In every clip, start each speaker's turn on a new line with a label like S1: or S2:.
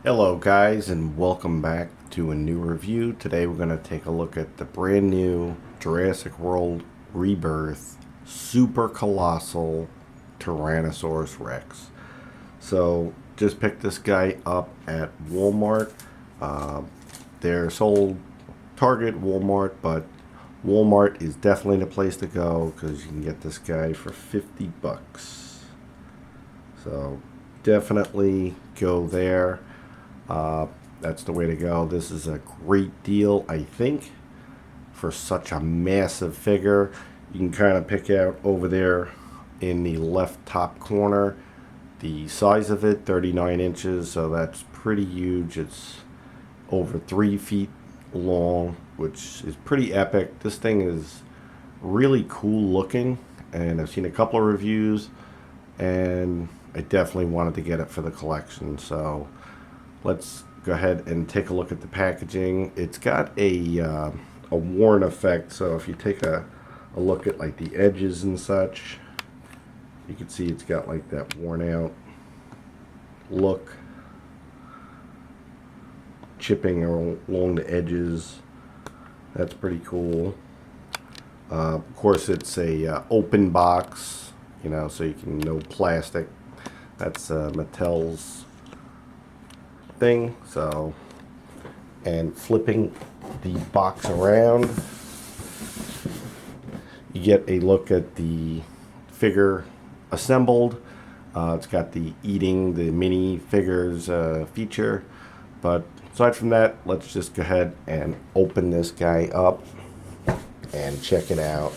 S1: Hello guys, and welcome back to a new review. Today we're going to take a look at the brand new Jurassic World Rebirth Super Colossal Tyrannosaurus Rex. So just picked this guy up at Walmart. They're sold Target, Walmart, but Walmart is definitely the place to go because you can get this guy for 50 bucks. So definitely go there. That's the way to go. This is a great deal, I think, for such a massive figure. You can kind of pick out over there in the left top corner the size of it, 39 inches, so that's pretty huge. It's over 3 feet long, which is pretty epic. This thing is really cool looking, and I've seen a couple of reviews, and I definitely wanted to get it for the collection. So let's go ahead and take a look at the packaging. It's got a worn effect, so if you take a look at like the edges and such, you can see it's got like that worn out look, chipping along the edges. That's pretty cool. Of course, it's a open box, so you can no plastic. That's Mattel's thing. So, and flipping the box around, you get a look at the figure assembled. It's got the eating the mini figures feature, but aside from that, let's just go ahead and open this guy up and check it out.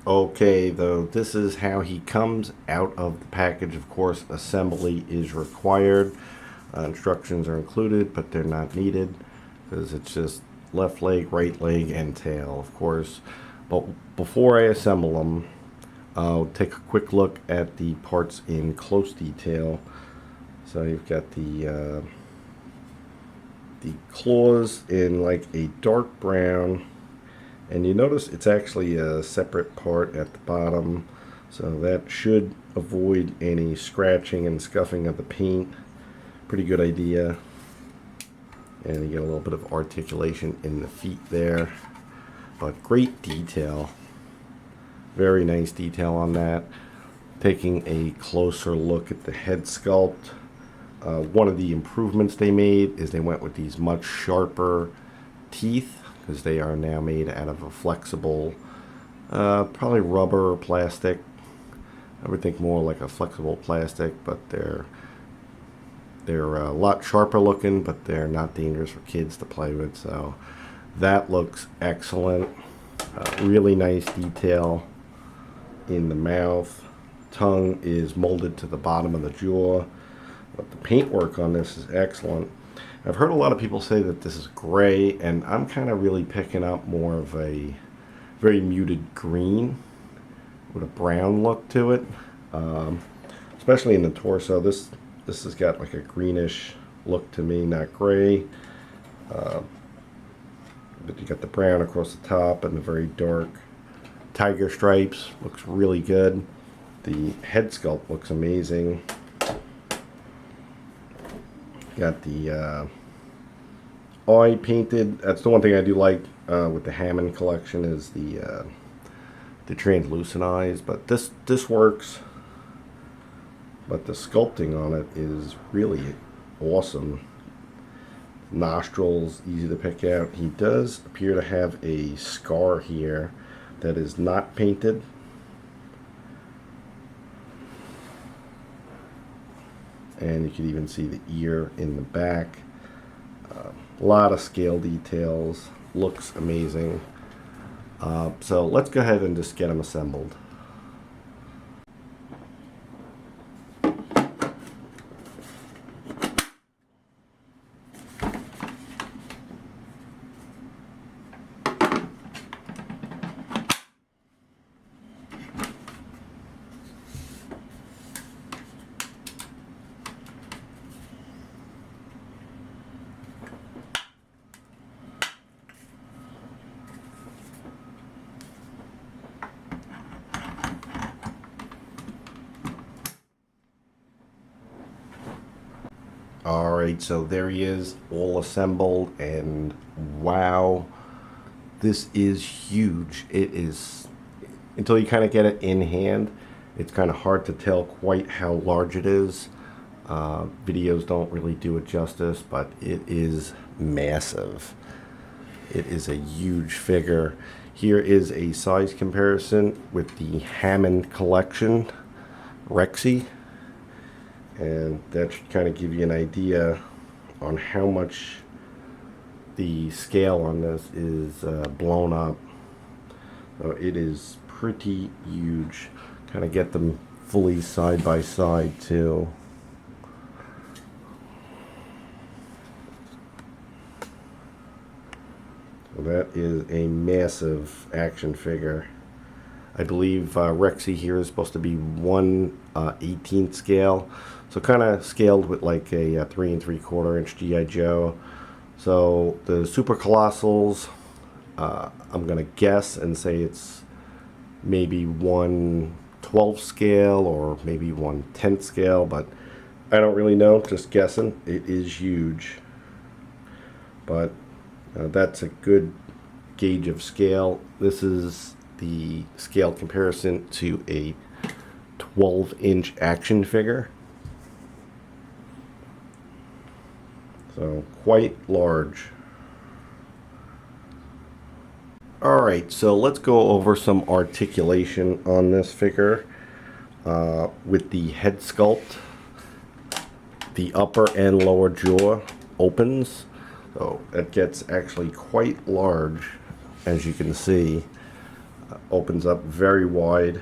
S1: Okay, though, this is how he comes out of the package. Of course, assembly is required. Instructions are included, but they're not needed because it's just left leg, right leg, and tail, of course. But before I assemble them, I'll take a quick look at the parts in close detail. So you've got the claws in like a dark brown. And you notice it's actually a separate part at the bottom, so that should avoid any scratching and scuffing of the paint. Pretty good idea. And you get a little bit of articulation in the feet there, but great detail. Very nice detail on that. Taking a closer look at the head sculpt. One of the improvements they made is they went with these much sharper teeth, because they are now made out of a flexible, probably rubber or plastic. I would think more like a flexible plastic, but they're a lot sharper looking, but they're not dangerous for kids to play with. So that looks excellent. Really nice detail in the mouth. Tongue is molded to the bottom of the jaw, but the paintwork on this is excellent. I've heard a lot of people say that this is gray, and I'm kind of really picking up more of a very muted green with a brown look to it, especially in the torso. This has got like a greenish look to me, not gray. But you got the brown across the top and the very dark tiger stripes. Looks really good. The head sculpt looks amazing. Got the eye painted. That's the one thing I do like with the Hammond collection is the translucent eyes. But this works. But the sculpting on it is really awesome. Nostrils easy to pick out. He does appear to have a scar here that is not painted. And you can even see the ear in the back. A lot of scale details. Looks amazing. So let's go ahead and just get them assembled. Alright, so there he is, all assembled, and wow, this is huge. It is, until you kind of get it in hand, it's kind of hard to tell quite how large it is. Videos don't really do it justice, but it is massive. It is a huge figure. Here is a size comparison with the Hammond collection Rexy, and that should kind of give you an idea on how much the scale on this is blown up. So it is pretty huge. Kind of get them fully side by side too. So that is a massive action figure. I believe Rexy here is supposed to be 1/18 scale, so kind of scaled with like a 3 3/4 inch GI Joe. So the Super Colossals, I'm gonna guess and say it's maybe 1/12 scale or maybe 1/10 scale, but I don't really know. Just guessing. It is huge, but that's a good gauge of scale. This is the scale comparison to a 12-inch action figure. So quite large. Alright, so let's go over some articulation on this figure. With the head sculpt, the upper and lower jaw opens. So it gets actually quite large, as you can see. Opens up very wide.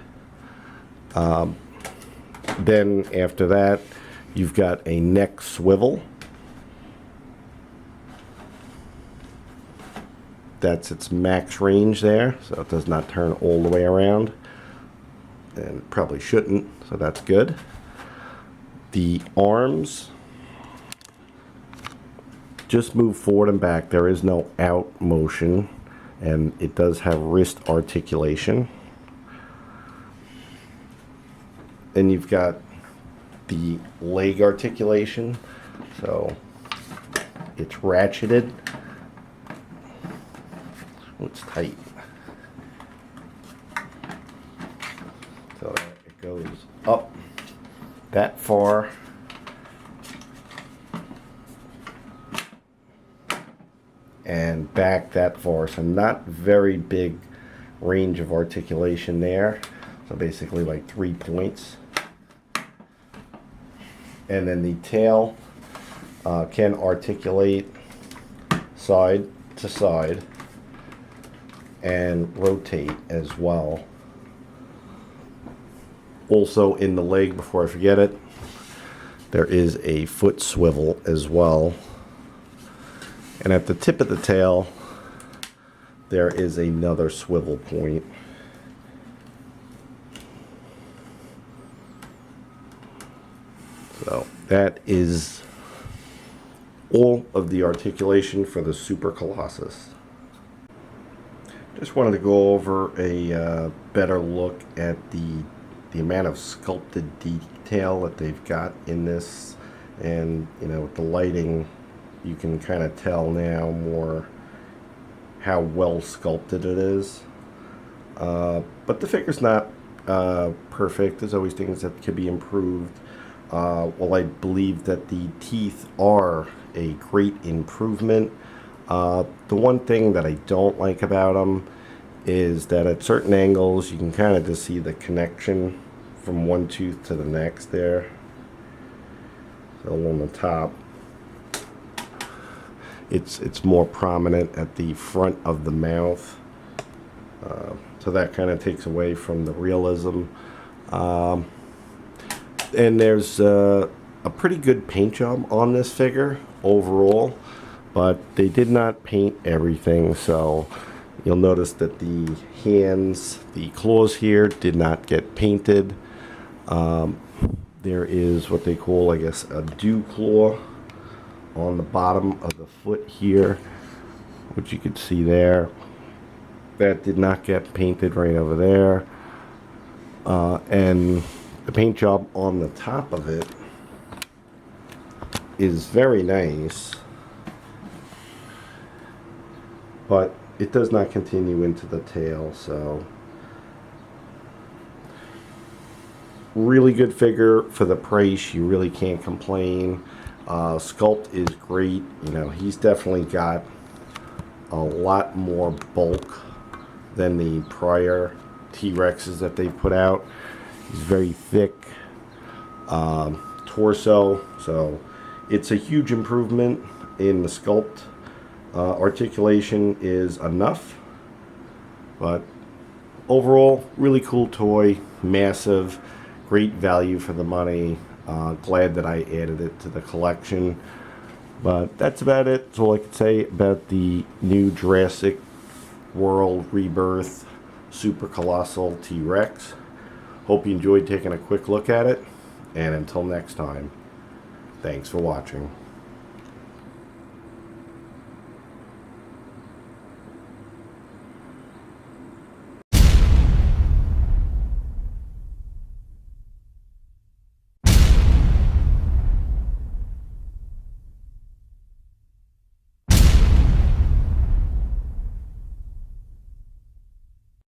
S1: Then after that, you've got a neck swivel. That's its max range there, so it does not turn all the way around, and probably shouldn't, so that's good. The arms just move forward and back. There is no out motion, and it does have wrist articulation. Then you've got the leg articulation, so it's ratcheted. Oh, it's tight. So it goes up that far. And back that far, so not very big range of articulation there. So basically like 3 points. And then the tail can articulate side to side and rotate as well. Also in the leg, before I forget it, there is a foot swivel as well. And at the tip of the tail, there is another swivel point. So that is all of the articulation for the Super Colossus. Just wanted to go over a better look at the amount of sculpted detail that they've got in this, and you know, with the lighting, you can kind of tell now more how well sculpted it is. But the figure's not perfect. There's always things that could be improved. Well, I believe that the teeth are a great improvement. The one thing that I don't like about them is that at certain angles you can kind of just see the connection from one tooth to the next there. So on the top, it's more prominent at the front of the mouth, so that kind of takes away from the realism. And there's a pretty good paint job on this figure overall, but they did not paint everything, so you'll notice that the hands, the claws here did not get painted. There is what they call, I guess, a dew claw on the bottom of the foot here, which you can see there. That did not get painted right over there. And the paint job on the top of it is very nice, but it does not continue into the tail, so really good figure for the price. You really can't complain. Sculpt is great. You know, he's definitely got a lot more bulk than the prior T-Rexes that they put out. He's very thick torso, so it's a huge improvement in the sculpt. Articulation is enough, but overall, really cool toy, massive, great value for the money. Glad that I added it to the collection. But that's about it. That's all I can say about the new Jurassic World Rebirth Super Colossal T-Rex. Hope you enjoyed taking a quick look at it. And until next time, thanks for watching.